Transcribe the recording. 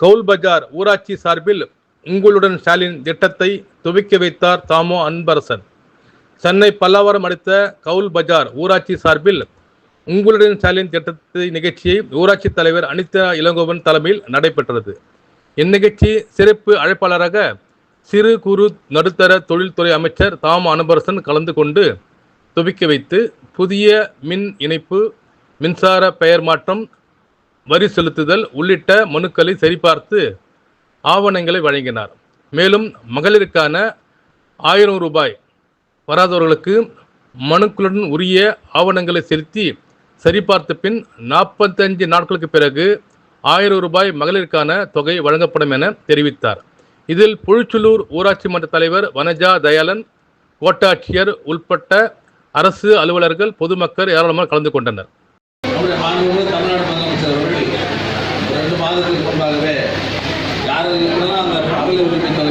கவுல் பஜார் ஊராட்சி சார்பில் உங்களுடன் ஸ்டாலின் திட்டத்தை துவக்கி வைத்தார் தாமோ அன்பரசன். சென்னை பல்லாவரம் அடுத்த கவுல் பஜார் ஊராட்சி சார்பில் உங்களுடன் ஸ்டாலின் திட்டத்தை நிகழ்ச்சியை ஊராட்சி தலைவர் அனிதா இளங்கோவன் தலைமையில் நடைபெற்றது. இந்நிகழ்ச்சி சிறப்பு அழைப்பாளராக சிறு குறு நடுத்தர தொழில்துறை அமைச்சர் தாமோ அன்பரசன் கலந்து கொண்டு துவக்கி வைத்து புதிய மின் இணைப்பு, மின்சார பெயர் மாற்றம், வரி செலுத்துதல் உள்ளிட்ட மனுக்களை சரிபார்த்து ஆவணங்களை வழங்கினார். மேலும் மகளிருக்கான 1000 ரூபாய் வராதவர்களுக்கு மனுக்களுடன் உரிய ஆவணங்களை செலுத்தி சரிபார்த்த பின் 45 நாட்களுக்கு பிறகு 1000 ரூபாய் மகளிருக்கான தொகை வழங்கப்படும் என தெரிவித்தார். இதில் புழுச்சலூர் ஊராட்சி மன்ற தலைவர் வனஜா தயாளன், கோட்டாட்சியர் உள்பட்ட அரசு அலுவலர்கள், பொதுமக்கள் ஏராளமாக கலந்து கொண்டனர். தமிழ்நாடு முதலமைச்சர் அவர்கள் 2 மாதத்துக்கு முன்பாகவே யாரெல்லாம் அந்த மகளிர் உரிமை தொகை